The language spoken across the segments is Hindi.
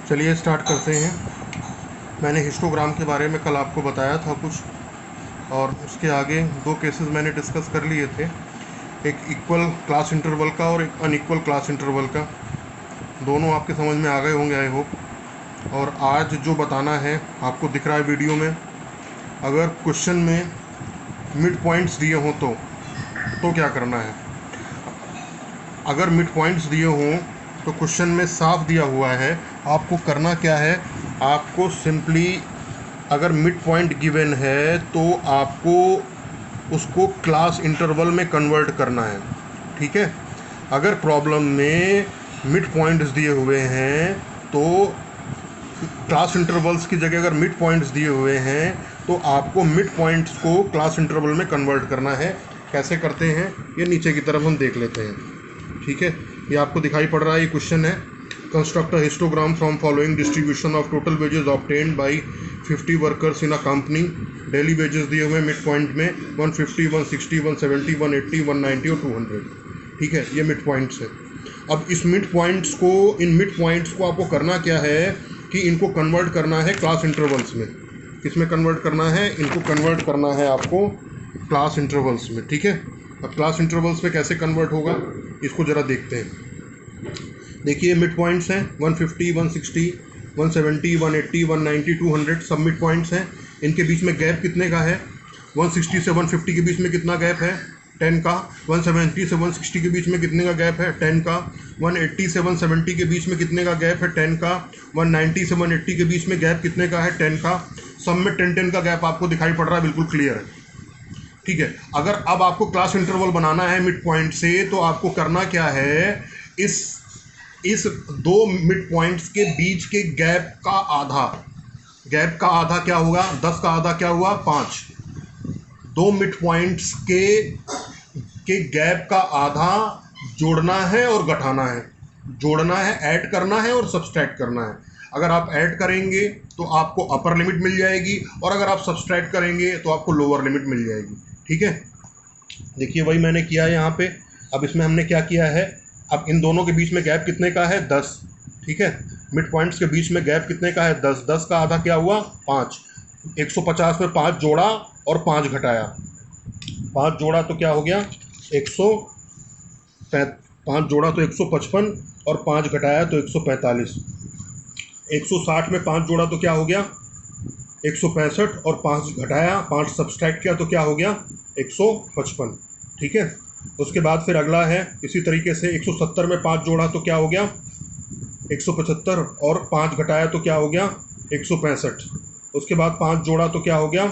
चलिए स्टार्ट करते हैं। मैंने हिस्टोग्राम के बारे में कल आपको बताया था कुछ, और उसके आगे दो केसेस मैंने डिस्कस कर लिए थे, एक इक्वल क्लास इंटरवल का और एक अनइक्वल क्लास इंटरवल का। दोनों आपके समझ में आ गए होंगे आई होप। और आज जो बताना है आपको दिख रहा है वीडियो में, अगर क्वेश्चन में मिड पॉइंट्स दिए हों तो क्या करना है। अगर मिड पॉइंट्स दिए हों तो क्वेश्चन में साफ दिया हुआ है, आपको करना क्या है। आपको सिंपली, अगर मिड पॉइंट गिवन है तो आपको उसको क्लास इंटरवल में कन्वर्ट करना है, ठीक है। अगर प्रॉब्लम में मिड पॉइंट्स दिए हुए हैं तो क्लास इंटरवल्स की जगह अगर मिड पॉइंट्स दिए हुए हैं तो आपको मिड पॉइंट्स को क्लास इंटरवल में कन्वर्ट करना है। कैसे करते हैं ये नीचे की तरफ हम देख लेते हैं, ठीक है। ये आपको दिखाई पड़ रहा है, ये क्वेश्चन है। Construct a histogram from following distribution of total wages obtained by 50 workers in a company. Daily wages दिए हुए मिड पॉइंट में 150, 160, 170, 180, 190 और 200, ठीक है। ये मिड पॉइंट्स है। अब इस मिड पॉइंट्स को आपको करना क्या है कि इनको कन्वर्ट करना है क्लास इंटरवल्स में। किसमें कन्वर्ट करना है? इनको कन्वर्ट करना है आपको क्लास इंटरवल्स में, ठीक है। अब क्लास इंटरवल्स में कैसे कन्वर्ट होगा इसको ज़रा देखते हैं। देखिए मिड पॉइंट्स हैं 150, 160, 170, 180, 190, 200, सब मिड पॉइंट्स हैं। इनके बीच में गैप कितने का है? 160 से 150 के बीच में कितना गैप है? 10 का। 170 से 160 के बीच में कितने का गैप है? 10 का। 180 से 170 के बीच में कितने का गैप है? 10 का। 190 से 180 के बीच में गैप कितने का है? 10 का। सब में 10-10 का गैप आपको दिखाई पड़ रहा है, बिल्कुल क्लियर है, ठीक है। अगर अब आपको क्लास इंटरवल बनाना है मिड पॉइंट से तो आपको करना क्या है, इस दो मिड पॉइंट्स के बीच के गैप का आधा क्या होगा? 10 का आधा क्या हुआ? 5। दो मिड पॉइंट्स के गैप का आधा जोड़ना है और घटाना है। जोड़ना है, ऐड करना है और सब्सट्रैक्ट करना है। अगर आप ऐड करेंगे तो आपको अपर लिमिट मिल जाएगी, और अगर आप सब्सट्रैक्ट करेंगे तो आपको लोअर लिमिट मिल जाएगी, ठीक है। देखिए वही मैंने किया है यहाँ पे। अब इसमें हमने क्या किया है, अब इन दोनों के बीच में गैप कितने का है? 10, ठीक है। मिड पॉइंट्स के बीच में गैप कितने का है? 10। 10 का आधा क्या हुआ? 5। 150 में 5 जोड़ा और 5 घटाया। 5 जोड़ा तो क्या हो गया? 5 जोड़ा तो 155 और 5 घटाया तो 145। 160 में 5 जोड़ा तो क्या हो गया? 165 और 5 घटाया, 5 सब्सट्रैक्ट किया तो क्या हो गया? 155, ठीक है। उसके बाद फिर अगला है इसी तरीके से 170 में 5 जोड़ा तो क्या हो गया? 175 और 5 घटाया तो क्या हो गया? 165। उसके बाद 5 जोड़ा तो क्या हो गया?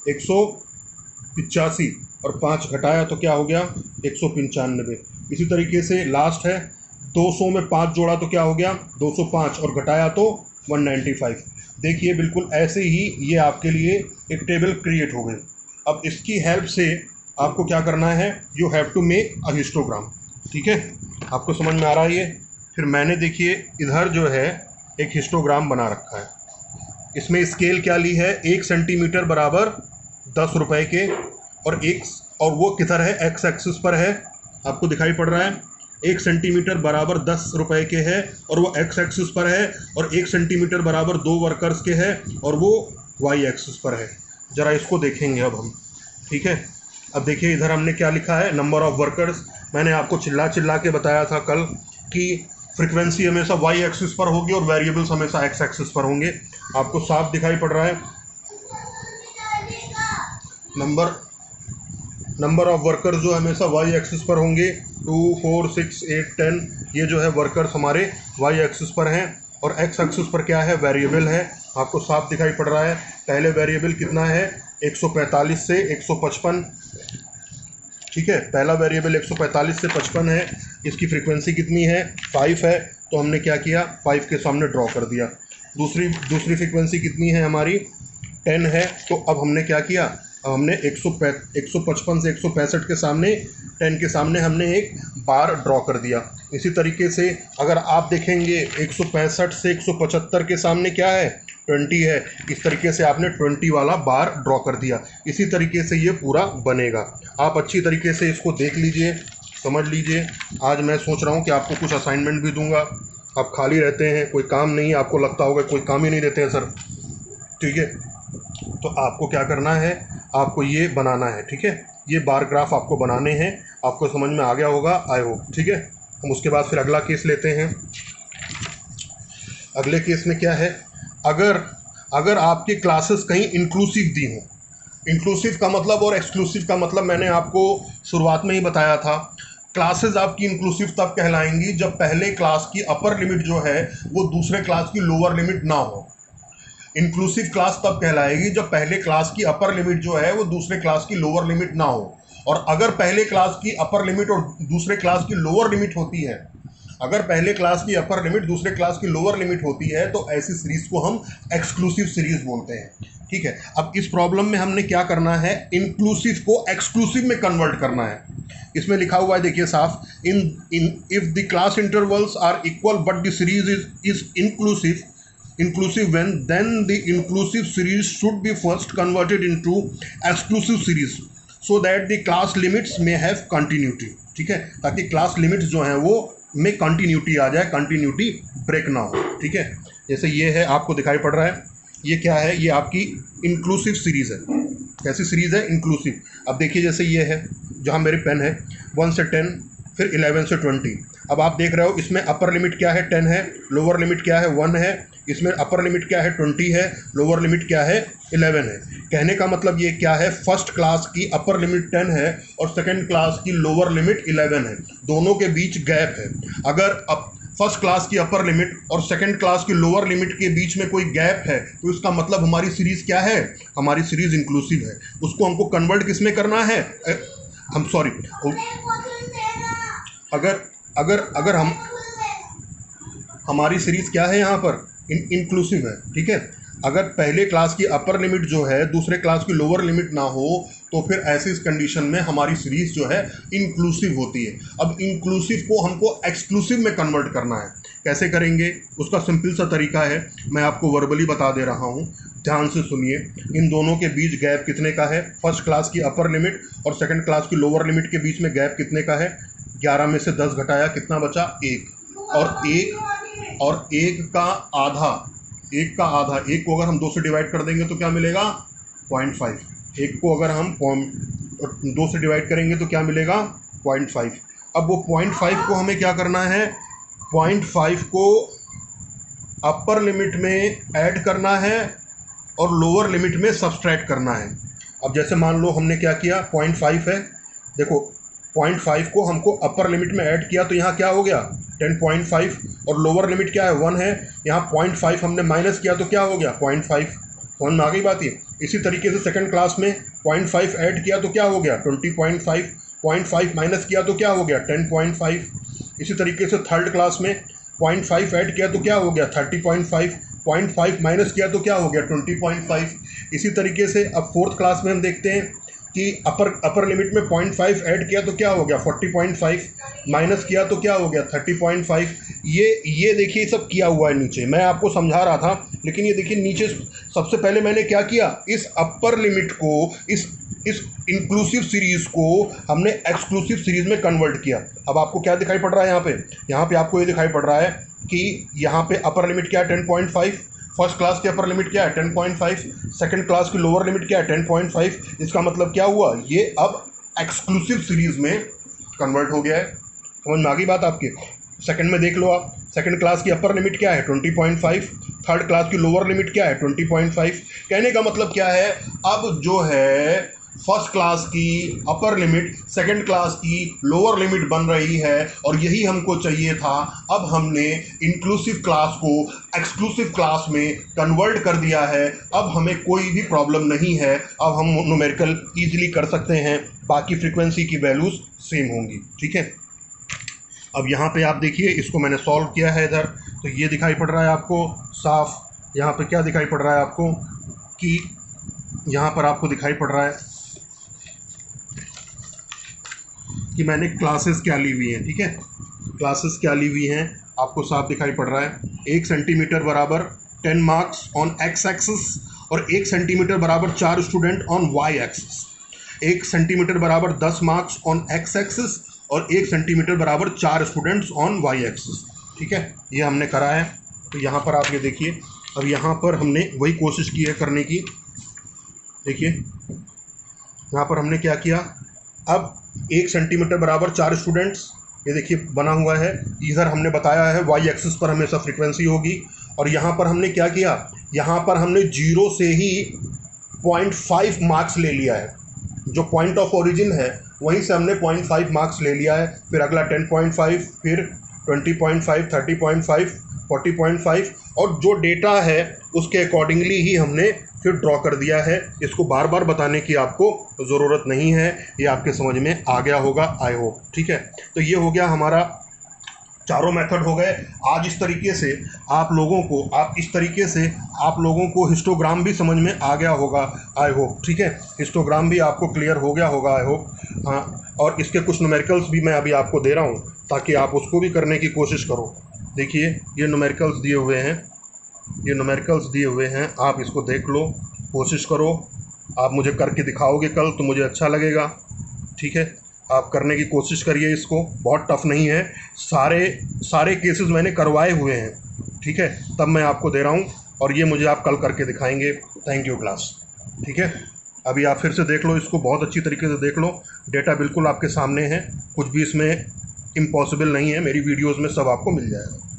185 और 5 घटाया तो क्या हो गया? 195। इसी तरीके से लास्ट है 200 में 5 जोड़ा तो क्या हो गया? 205 और घटाया तो 195। देखिए बिल्कुल ऐसे ही ये आपके लिए एक टेबल क्रिएट हो गई। अब इसकी हेल्प से आपको क्या करना है, you have to make a histogram, ठीक है। आपको समझ में आ रहा है ये? फिर मैंने देखिए इधर जो है एक हिस्टोग्राम बना रखा है। इसमें स्केल क्या ली है? 1 सेंटीमीटर बराबर 10 रुपए के, और वो किधर है? एक्स एक्सिस पर है, आपको दिखाई पड़ रहा है। 1 सेंटीमीटर बराबर 10 रुपए के है और वो एक्स एक्सिस पर है, और 1 सेंटीमीटर बराबर 2 वर्कर्स के है और वो वाई एक्सिस पर है। ज़रा इसको देखेंगे अब हम, ठीक है। अब देखिए इधर हमने क्या लिखा है, नंबर ऑफ वर्कर्स। मैंने आपको चिल्ला चिल्ला के बताया था कल कि फ्रीक्वेंसी हमेशा वाई एक्सिस पर होगी और वेरिएबल्स हमेशा एक्स एक्सिस पर होंगे। आपको साफ दिखाई पड़ रहा है। नंबर ऑफ वर्कर्स जो हमेशा वाई एक्सिस पर होंगे, 2, 4, 6, 8, 10, ये जो है वर्कर्स हमारे वाई एक्सिस पर हैं। और एक्स एक्सिस पर क्या है? वेरिएबल है, आपको साफ दिखाई पड़ रहा है। पहले वेरिएबल कितना है? 145 से 155, ठीक है। पहला वेरिएबल 145 से 55 है। इसकी फ्रीक्वेंसी कितनी है? 5 है, तो हमने क्या किया? 5 के सामने ड्रॉ कर दिया। दूसरी फ्रीक्वेंसी कितनी है हमारी? 10 है, तो अब हमने क्या किया? अब हमने 155 से 165 के सामने, 10 के सामने हमने एक बार ड्रॉ कर दिया। इसी तरीके से अगर आप देखेंगे 165 से 175 के सामने क्या है? 20 है। इस तरीके से आपने 20 वाला बार ड्रॉ कर दिया। इसी तरीके से ये पूरा बनेगा। आप अच्छी तरीके से इसको देख लीजिए, समझ लीजिए। आज मैं सोच रहा हूँ कि आपको कुछ असाइनमेंट भी दूंगा, आप खाली रहते हैं, कोई काम नहीं, आपको लगता होगा कोई काम ही नहीं देते हैं सर, ठीक है, तो आपको क्या करना है, आपको ये बनाना है, ठीक है, ये बार ग्राफ आपको बनाने हैं। आपको समझ में आ गया होगा, आई होप, ठीक है। हम उसके बाद फिर अगला केस लेते हैं। अगले केस में क्या है, अगर अगर आपकी क्लासेस कहीं इंक्लूसिव दी हों, इंक्लूसिव का मतलब और एक्सक्लूसिव का मतलब मैंने आपको शुरुआत में ही बताया था। क्लासेस आपकी इंक्लूसिव तब कहलाएंगी जब पहले क्लास की अपर लिमिट जो है वो दूसरे क्लास की लोअर लिमिट ना हो। इंक्लूसिव क्लास तब कहलाएगी जब पहले क्लास की अपर लिमिट जो है वो दूसरे क्लास की लोअर लिमिट ना हो। और अगर पहले क्लास की अपर लिमिट और दूसरे क्लास की लोअर लिमिट होती है, अगर पहले क्लास की अपर लिमिट दूसरे क्लास की लोअर लिमिट होती है, तो ऐसी सीरीज को हम एक्सक्लूसिव सीरीज बोलते हैं, ठीक है। अब इस प्रॉब्लम में हमने क्या करना है, इंक्लूसिव को एक्सक्लूसिव में कन्वर्ट करना है। इसमें लिखा हुआ है, देखिए साफ, in if the class intervals are equal but the series is inclusive when then the inclusive series should be first converted into exclusive series so that the class limits may have continuity, ठीक है, ताकि क्लास लिमिट्स जो हैं वो में कंटिन्यूटी आ जाए, कंटिन्यूटी ब्रेक ना हो, ठीक है। जैसे ये है, आपको दिखाई पड़ रहा है, ये क्या है, ये आपकी इंक्लूसिव सीरीज है। कैसी सीरीज है, इंक्लूसिव। अब देखिए जैसे ये है, जहाँ मेरे पेन है 1 से 10, फिर 11 से 20। अब आप देख रहे हो इसमें अपर लिमिट क्या है, 10 है, लोअर लिमिट क्या है, 1 है, इसमें अपर लिमिट क्या है, 20 है, लोअर लिमिट क्या है, 11 है। कहने का मतलब ये क्या है, फर्स्ट क्लास की अपर लिमिट 10 है और सेकंड क्लास की लोअर लिमिट 11 है, दोनों के बीच गैप है। अगर अब फर्स्ट क्लास की अपर लिमिट और सेकंड क्लास की लोअर लिमिट के बीच में कोई गैप है, तो इसका मतलब हमारी सीरीज़ क्या है, हमारी सीरीज़ इंक्लूसिव है। उसको हमको कन्वर्ट किस में करना है, हम सॉरी, अगर अगर अगर हम हमारी सीरीज़ क्या है यहाँ पर, इंक्लूसिव है, ठीक है। अगर पहले क्लास की अपर लिमिट जो है दूसरे क्लास की लोअर लिमिट ना हो, तो फिर ऐसी इस कंडीशन में हमारी सीरीज़ जो है इंक्लूसिव होती है। अब इंक्लूसिव को हमको एक्सक्लूसिव में कन्वर्ट करना है, कैसे करेंगे, उसका सिंपल सा तरीका है, मैं आपको वर्बली बता दे रहा हूँ, ध्यान से सुनिए। इन दोनों के बीच गैप कितने का है, फर्स्ट क्लास की अपर लिमिट और सेकंड क्लास की लोअर लिमिट के बीच में गैप कितने का है, 11 में से 10 घटाया कितना बचा, 1, और एक का आधा, एक को अगर हम 2 से डिवाइड कर देंगे तो क्या मिलेगा, 0.5। एक को अगर हम 2 से डिवाइड करेंगे तो क्या मिलेगा, 0.5। अब वो 0.5 को हमें क्या करना है, 0.5 को अपर लिमिट में ऐड करना है और लोअर लिमिट में सब्सट्रैक्ट करना है। अब जैसे मान लो हमने क्या किया, 0.5 है, देखो 0.5 को हमको अपर लिमिट में ऐड किया तो यहाँ क्या हो गया, 10.5, और लोअर लिमिट क्या है, 1 है, यहाँ 0.5 हमने माइनस किया तो क्या हो गया, 0.5। समझ में आ गई बात ये। इसी तरीके से सेकंड क्लास में 0.5 ऐड किया तो क्या हो गया, 20.5, 0.5 माइनस किया तो क्या हो गया, 10.5। इसी तरीके से थर्ड क्लास में 0.5 ऐड किया तो क्या हो गया, 30.5, 0.5 माइनस किया तो क्या हो गया, 20.5। इसी तरीके से अब फोर्थ क्लास में हम देखते हैं कि अपर लिमिट में 0.5 ऐड किया तो क्या हो गया, 40.5, माइनस किया तो क्या हो गया, 30.5। ये देखिए सब किया हुआ है नीचे, मैं आपको समझा रहा था, लेकिन ये देखिए नीचे सबसे पहले मैंने क्या किया, इस अपर लिमिट को, इस इंक्लूसिव सीरीज़ को हमने एक्सक्लूसिव सीरीज़ में कन्वर्ट किया। अब आपको क्या दिखाई पड़ रहा है यहाँ पे आपको ये दिखाई पड़ रहा है कि यहाँ पे अपर लिमिट क्या है, 10.5, फर्स्ट क्लास की अपर लिमिट क्या है, 10.5, सेकंड क्लास की लोअर लिमिट क्या है, 10.5। इसका मतलब क्या हुआ, ये अब एक्सक्लूसिव सीरीज़ में कन्वर्ट हो गया है। समझ में आ गई बात आपकी। सेकंड में देख लो आप, सेकंड क्लास की अपर लिमिट क्या है, 20.5, थर्ड क्लास की लोअर लिमिट क्या है, 20.5। कहने का मतलब क्या है, अब जो है फर्स्ट क्लास की अपर लिमिट सेकंड क्लास की लोअर लिमिट बन रही है, और यही हमको चाहिए था। अब हमने इंक्लूसिव क्लास को एक्सक्लूसिव क्लास में कन्वर्ट कर दिया है, अब हमें कोई भी प्रॉब्लम नहीं है, अब हम न्यूमेरिकल ईजिली कर सकते हैं, बाकी फ्रीक्वेंसी की वैल्यूज़ सेम होंगी, ठीक है। अब यहाँ पे आप देखिए, इसको मैंने सॉल्व किया है इधर, तो ये दिखाई पड़ रहा है आपको साफ, यहाँ पे क्या दिखाई पड़ रहा है आपको, कि यहाँ पर आपको दिखाई पड़ रहा है कि मैंने क्लासेस क्या ली हुई हैं, ठीक है, क्लासेस क्या ली हुई हैं आपको साफ दिखाई पड़ रहा है। 1 सेंटीमीटर बराबर 10 मार्क्स ऑन एक्स एक्सिस और 1 सेंटीमीटर बराबर 4 student on Y axis. 1 centimetre बराबर 10 मार्क्स ऑन एक्स एक्सिस और 1 सेंटीमीटर बराबर 4 स्टूडेंट्स ऑन वाई एक्सिस। ठीक है, ये हमने करा है। तो यहाँ पर आप ये देखिए, अब यहाँ पर हमने वही कोशिश की है करने की। देखिए यहाँ पर हमने क्या किया, अब 1 सेंटीमीटर बराबर 4 स्टूडेंट्स, ये देखिए बना हुआ है। इधर हमने बताया है वाई एक्सिस पर हमेशा फ्रीक्वेंसी होगी। और यहाँ पर हमने क्या किया, यहाँ पर हमने 0 से ही 0.5 मार्क्स ले लिया है। जो पॉइंट ऑफ ओरिजिन है वहीं से हमने 0.5 मार्क्स ले लिया है। फिर अगला 10.5, फिर 20.5, 30.5, 40.5, और जो डेटा है उसके अकॉर्डिंगली ही हमने फिर ड्रॉ कर दिया है। इसको बार बार बताने की आपको ज़रूरत नहीं है, ये आपके समझ में आ गया होगा आई होप। ठीक है, तो ये हो गया हमारा, चारों मेथड हो गए। आज इस तरीके से आप लोगों को हिस्टोग्राम भी समझ में आ गया होगा आई होप। ठीक है, हिस्टोग्राम भी आपको क्लियर हो गया होगा आई होप। हाँ, और इसके कुछ न्यूमेरिकल्स भी मैं अभी आपको दे रहा हूँ ताकि आप उसको भी करने की कोशिश करो। देखिए ये न्यूमेरिकल्स दिए हुए हैं, आप इसको देख लो, कोशिश करो। आप मुझे करके दिखाओगे कल तो मुझे अच्छा लगेगा। ठीक है, आप करने की कोशिश करिए इसको, बहुत टफ नहीं है। सारे केसेस मैंने करवाए हुए हैं। ठीक है, तब मैं आपको दे रहा हूँ, और ये मुझे आप कल करके दिखाएंगे। Thank you class. ठीक है, अभी आप फिर से देख लो इसको, बहुत अच्छी तरीके से देख लो। डेटा बिल्कुल आपके सामने है, कुछ भी इसमें इम्पॉसिबल नहीं है, मेरी वीडियोज़ में सब आपको मिल जाएगा।